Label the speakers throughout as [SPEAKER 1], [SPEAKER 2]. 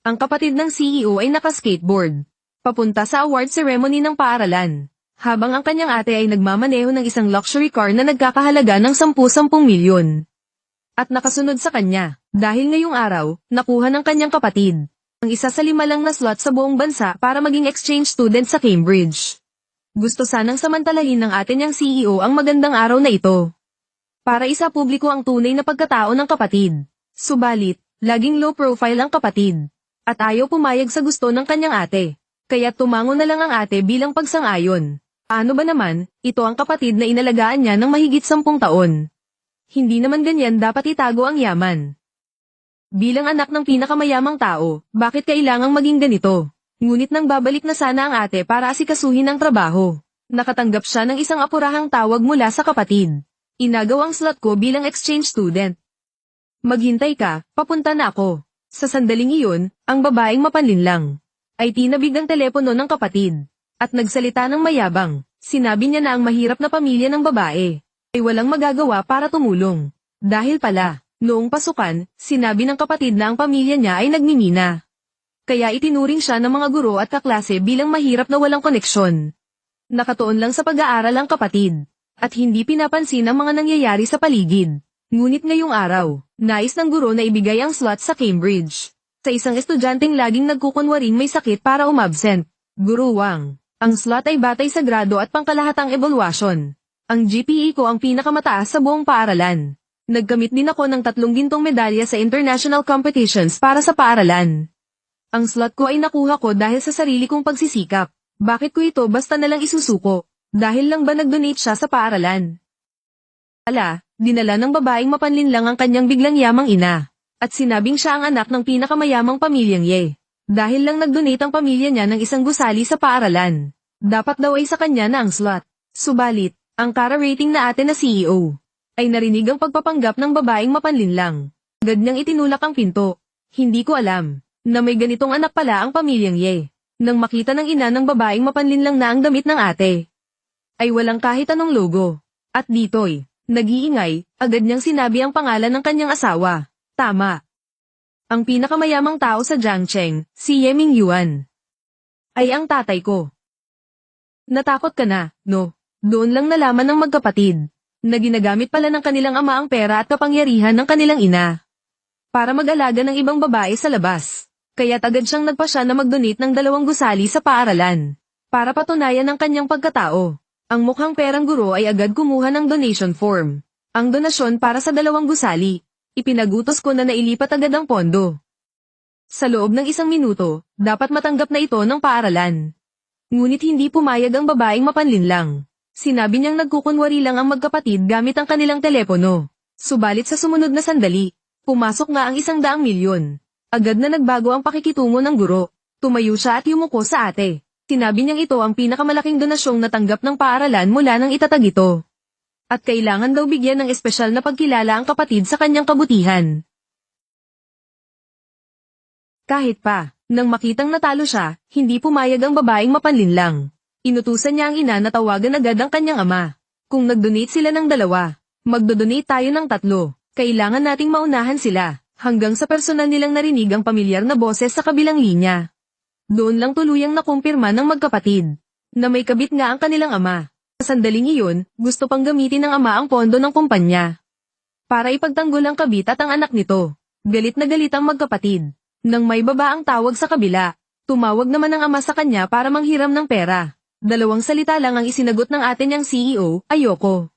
[SPEAKER 1] Ang kapatid ng CEO ay naka-skateboard. Papunta sa award ceremony ng paaralan. Habang ang kanyang ate ay nagmamaneho ng isang luxury car na nagkakahalaga ng 10-10 milyon. At nakasunod sa kanya, dahil ngayong araw, nakuha ng kanyang kapatid ang isa sa 5 lang na slot sa buong bansa para maging exchange student sa Cambridge. Gusto sanang samantalahin ng ate niyang CEO ang magandang araw na ito. Para isa publiko ang tunay na pagkatao ng kapatid. Subalit, laging low profile ang kapatid. At ayaw pumayag sa gusto ng kanyang ate. Kaya tumango na lang ang ate bilang pagsang-ayon. Ano ba naman, ito ang kapatid na inalagaan niya ng mahigit 10 taon. Hindi naman ganyan dapat itago ang yaman. Bilang anak ng pinakamayamang tao, bakit kailangang maging ganito? Ngunit nang babalik na sana ang ate para asikasuhin ang trabaho. Nakatanggap siya ng isang apurahang tawag mula sa kapatid. Inagaw ang slot ko bilang exchange student. Maghintay ka, papunta na ako. Sa sandaling iyon, ang babaeng mapanlinlang ay tinabig ang telepono ng kapatid. At nagsalita ng mayabang. Sinabi niya na ang mahirap na pamilya ng babae ay walang magagawa para tumulong. Dahil pala, noong pasukan, sinabi ng kapatid na ang pamilya niya ay nagmimina. Kaya itinuring siya ng mga guro at kaklase bilang mahirap na walang koneksyon. Nakatuon lang sa pag-aaral ang kapatid. At hindi pinapansin ang mga nangyayari sa paligid. Ngunit ngayong araw, nais ng guro na ibigay ang slot sa Cambridge. Sa isang estudyanteng laging nagkukunwaring may sakit para umabsent. Guru Wang. Ang slot ay batay sa grado at pangkalahatang evaluasyon. Ang GPA ko ang pinakamataas sa buong paaralan. Nagkamit din ako ng 3 gintong medalya sa international competitions para sa paaralan. Ang slot ko ay nakuha ko dahil sa sarili kong pagsisikap. Bakit ko ito basta nalang isusuko? Dahil lang ba nag-donate siya sa paaralan? Dinala ng babaeng mapanlinlang ang kanyang biglang yamang ina. At sinabing siya ang anak ng pinakamayamang pamilyang Ye. Dahil lang nag-donate ang pamilya niya ng isang gusali sa paaralan. Dapat daw ay sa kanya na ang slot. Subalit, ang kara-rating na ate na CEO ay narinig ang pagpapanggap ng babaeng mapanlinlang. Agad niyang itinulak ang pinto. Hindi ko alam na may ganitong anak pala ang pamilyang Ye. Nang makita ng ina ng babaeng mapanlinlang na ang damit ng ate, ay walang kahit anong logo. At dito'y nag-iingay, agad niyang sinabi ang pangalan ng kanyang asawa. Tama. Ang pinakamayamang tao sa Jiangcheng, si Ye Mingyuan, ay ang tatay ko. Natakot ka na, no? Doon lang nalaman ng magkapatid na ginagamit pala ng kanilang ama ang pera at kapangyarihan ng kanilang ina para mag-alaga ng ibang babae sa labas. Kaya't agad siyang nagpasya na mag-donate ng 2 gusali sa paaralan para patunayan ang kanyang pagkatao. Ang mukhang perang guro ay agad kumuha ng donation form. Ang donasyon para sa 2 gusali. Ipinagutos ko na nailipat agad ang pondo. Sa loob ng 1 minuto, dapat matanggap na ito ng paaralan. Ngunit hindi pumayag ang babaeng mapanlinlang. Sinabi niyang nagkukunwari lang ang magkapatid gamit ang kanilang telepono. Subalit sa sumunod na sandali, pumasok nga ang 100 milyon. Agad na nagbago ang pakikitungo ng guro. Tumayo siya at yumuko sa ate. Sinabi niyang ito ang pinakamalaking donasyong natanggap ng paaralan mula nang itatag ito. At kailangan daw bigyan ng espesyal na pagkilala ang kapatid sa kanyang kabutihan. Kahit pa, nang makitang natalo siya, hindi pumayag ang babaeng mapanlinlang. Inutusan niya ang ina na tawagan agad ang kanyang ama. Kung nag-donate sila ng 2, magdo-donate tayo ng 3. Kailangan nating maunahan sila, hanggang sa personal nilang narinig ang pamilyar na boses sa kabilang linya. Doon lang tuluyang nakumpirma ng magkapatid na may kabit nga ang kanilang ama. Sa sandaling iyon, gusto pang gamitin ng ama ang pondo ng kumpanya para ipagtanggol ang kabit at ang anak nito. Galit na galit ang magkapatid. Nang may baba ang tawag sa kabila, tumawag naman ang ama sa kanya para manghiram ng pera. 2 salita lang ang isinagot ng ate niyang CEO, ayoko.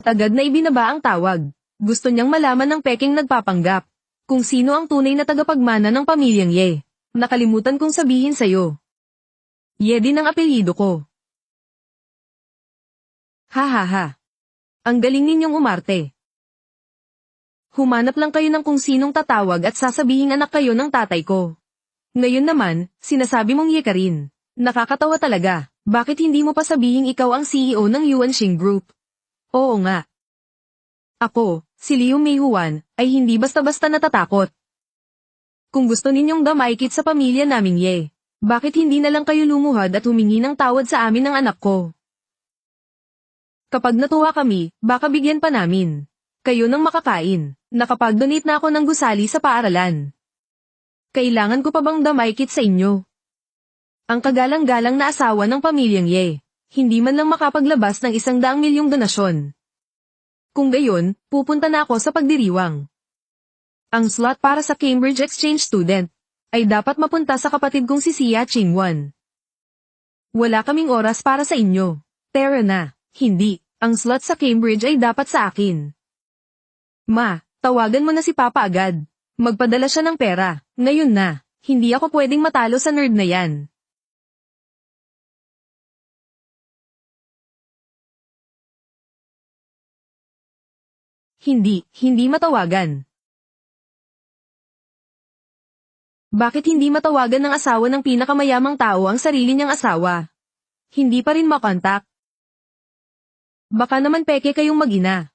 [SPEAKER 1] Agad na ibinaba ang tawag. Gusto niyang malaman ng peking nagpapanggap kung sino ang tunay na tagapagmana ng pamilyang Ye. Nakalimutan kong sabihin sa'yo. Ye din ang apelyido ko. Ha ha ha. Ang galing ninyong umarte. Humanap lang kayo ng kung sinong tatawag at sasabihing anak kayo ng tatay ko. Ngayon naman, sinasabi mong Ye ka rin. Nakakatawa talaga. Bakit hindi mo pa sabihing ikaw ang CEO ng Yuanxing Group? Oo nga. Ako, si Liu Meihuan, ay hindi basta-basta natatakot. Kung gusto ninyong damaykit sa pamilya naming Ye, bakit hindi na lang kayo lumuhad at humingi ng tawad sa amin ng anak ko? Kapag natuwa kami, baka bigyan pa namin kayo ng makakain. Nakapag-donate na ako ng gusali sa paaralan. Kailangan ko pa bang damaykit sa inyo? Ang kagalang-galang na asawa ng pamilyang Ye, hindi man lang makapaglabas ng 100 milyong donasyon. Kung gayon, pupunta na ako sa pagdiriwang. Ang slot para sa Cambridge Exchange student ay dapat mapunta sa kapatid kong si Sia Chingwan. Wala kaming oras para sa inyo. Tara na. Hindi. Ang slot sa Cambridge ay dapat sa akin. Ma, tawagan mo na si Papa agad. Magpadala siya ng pera. Ngayon na. Hindi ako pwedeng matalo sa nerd na yan. Hindi matawagan. Bakit hindi matawagan ng asawa ng pinakamayamang tao ang sarili niyang asawa? Hindi pa rin makontak. Baka naman peke kayong mag-ina.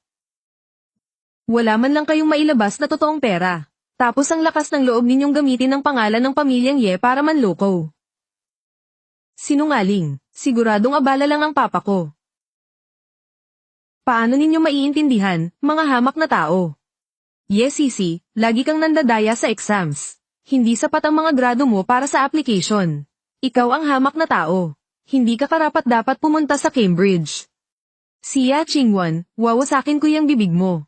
[SPEAKER 1] Wala man lang kayong mailabas na totoong pera. Tapos ang lakas ng loob ninyong gamitin ang pangalan ng pamilyang Ye para manloko. Sinungaling, siguradong abala lang ang papa ko. Paano ninyo maiintindihan, mga hamak na tao? Yes, Sisi, lagi kang nandadaya sa exams. Hindi sapat ang mga grado mo para sa application. Ikaw ang hamak na tao. Hindi ka karapat-dapat pumunta sa Cambridge. Sia Chingwan, wawasakin ko yung bibig mo.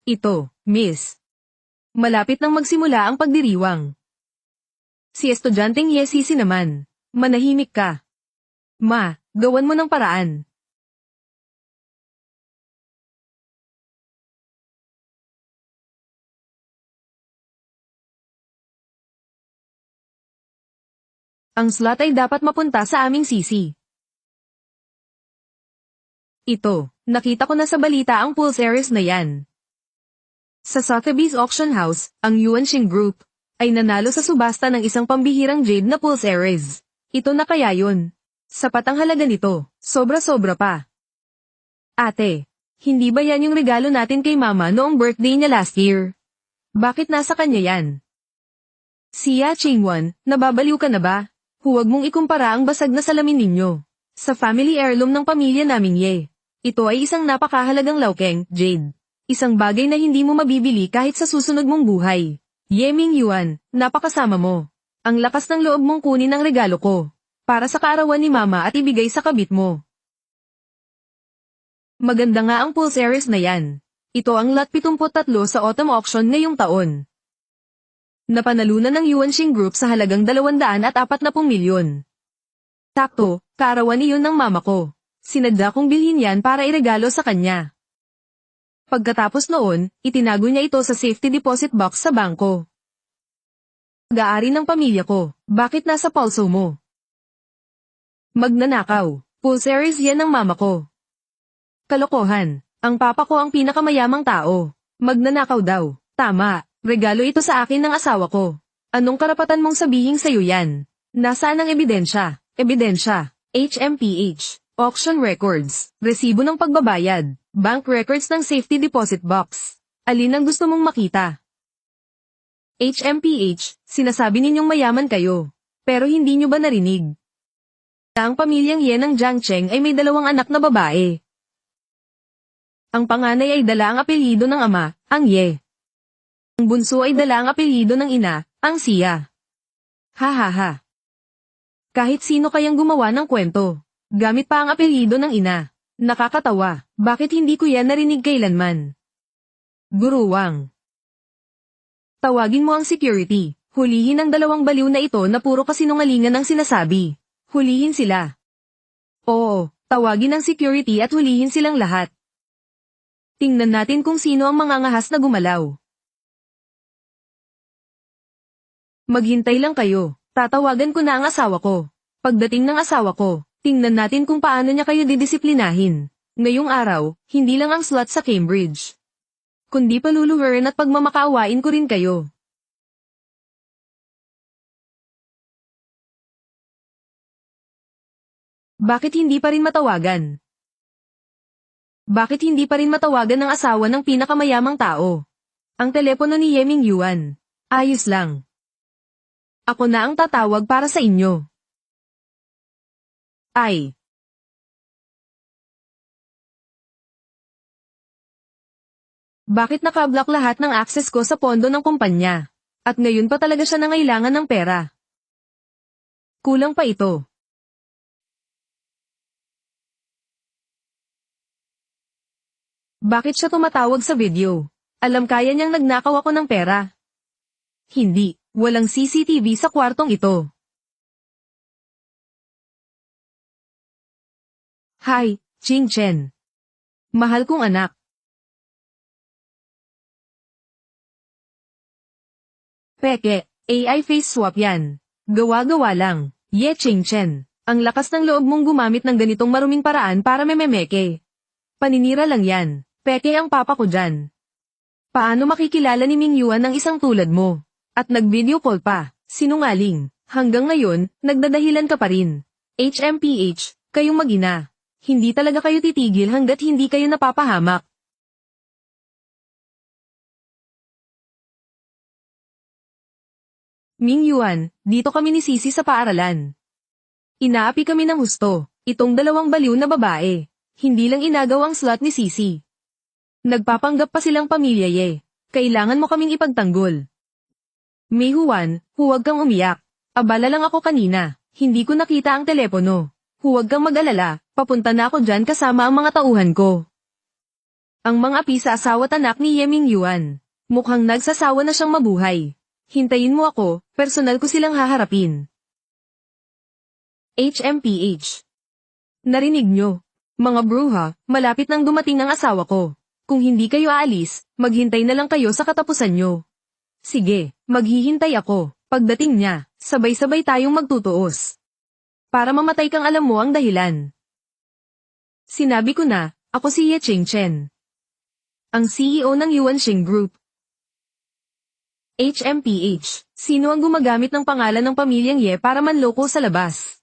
[SPEAKER 1] Ito, miss. Malapit nang magsimula ang pagdiriwang. Si estudyanteng Yesisi naman. Manahimik ka. Ma, gawan mo ng paraan. Ang slot ay dapat mapunta sa aming sisi. Ito, nakita ko na sa balita ang Pulse Ares na yan. Sa Sotheby's Auction House, ang Yuanxing Group, ay nanalo sa subasta ng isang pambihirang jade na Pulse Ares. Ito na kaya yun. Sapat ang halaga nito, sobra-sobra pa. Ate, hindi ba yan yung regalo natin kay mama noong birthday niya last year? Bakit nasa kanya yan? Sia Chingwan, nababaliw ka na ba? Huwag mong ikumpara ang basag na salamin ninyo. Sa family heirloom ng pamilya naming Ye. Ito ay isang napakahalagang laukeng, jade. Isang bagay na hindi mo mabibili kahit sa susunod mong buhay. Ye Mingyuan, napakasama mo. Ang lakas ng loob mong kunin ang regalo ko. Para sa kaarawan ni mama at ibigay sa kabit mo. Maganda nga ang Pulse Ares na yan. Ito ang lot 73 sa autumn auction ngayong taon. Napanalunan ng Yuanxing Group sa halagang 240 milyon. Takto, kaarawan iyon ng mama ko. Sinadya kong bilhin yan para iregalo sa kanya. Pagkatapos noon, itinago niya ito sa safety deposit box sa bangko. Pag-aari ng pamilya ko, bakit nasa pulso mo? Magnanakaw, Pulse Ares yan ng mama ko. Kalokohan, ang papa ko ang pinakamayamang tao. Magnanakaw daw, tama. Regalo ito sa akin ng asawa ko. Anong karapatan mong sabihin sa'yo yan? Nasaan ang ebidensya? Ebidensya. HMPH. Auction records. Resibo ng pagbabayad. Bank records ng safety deposit box. Alin ang gusto mong makita? HMPH. Sinasabi ninyong mayaman kayo. Pero hindi nyo ba narinig? Ang pamilyang Ye ng Jiangcheng ay may 2 anak na babae. Ang panganay ay dala ang apelyido ng ama, ang Ye. Ang bunso ay dala ang apelyido ng ina, ang Sia. Ha ha ha. Kahit sino kayang gumawa ng kwento. Gamit pa ang apelyido ng ina. Nakakatawa, bakit hindi ko yan narinig kailanman? Guruwang. Tawagin mo ang security. Hulihin ang 2 baliw na ito na puro kasinungalingan ang sinasabi. Hulihin sila. Oo, tawagin ang security at hulihin silang lahat. Tingnan natin kung sino ang mangangahas na gumalaw. Maghintay lang kayo. Tatawagan ko na ang asawa ko. Pagdating ng asawa ko, tingnan natin kung paano niya kayo didisiplinahin. Ngayong araw, hindi lang ang slot sa Cambridge. Kundi paluluhurin at pagmamakaawain ko rin kayo. Bakit hindi pa rin matawagan? Bakit hindi pa rin matawagan ng asawa ng pinakamayamang tao? Ang telepono ni Yeming Yuan. Ayos lang. Ako na ang tatawag para sa inyo. Ay. Bakit nakablock lahat ng access ko sa pondo ng kumpanya? At ngayon pa talaga siya nangailangan ng pera. Kulang pa ito. Bakit siya tumatawag sa video? Alam kaya niyang nagnakaw ako ng pera. Hindi, walang CCTV sa kwartong ito. Hi, Ching Chen. Mahal kong anak. Peke, AI face swap yan. Gawa-gawa lang. Ye Ching Chen. Ang lakas ng loob mong gumamit ng ganitong maruming paraan para mememeke. Paninira lang yan. Peke ang papa ko dyan. Paano makikilala ni Ming Yuan ang isang tulad mo? At nag-video call pa. Sinungaling. Hanggang ngayon, nagdadahilan ka pa rin. HMPH, kayong mag-ina. Hindi talaga kayo titigil hanggat hindi kayo napapahamak. Ming Yuan, dito kami ni Sisi sa paaralan. Inaapi kami ng husto. Itong dalawang baliw na babae. Hindi lang inagaw ang slot ni Sisi. Nagpapanggap pa silang pamilya ye. Kailangan mo kaming ipagtanggol. Mei Huan, huwag kang umiyak. Abala lang ako kanina. Hindi ko nakita ang telepono. Huwag kang mag-alala, papunta na ako dyan kasama ang mga tauhan ko. Ang mga api sa asawa't anak ni Ye Ming Yuan. Mukhang nagsasawa na siyang mabuhay. Hintayin mo ako, personal ko silang haharapin. HMPH. Narinig nyo? Mga bruha, malapit nang dumating ang asawa ko. Kung hindi kayo aalis, maghintay na lang kayo sa katapusan nyo. Sige, maghihintay ako. Pagdating niya, sabay-sabay tayong magtutuos. Para mamatay kang alam mo ang dahilan. Sinabi ko na, ako si Ye Ching Chen. Ang CEO ng Yuanxing Group. HMPH, sino ang gumagamit ng pangalan ng pamilyang Ye para manloko sa labas?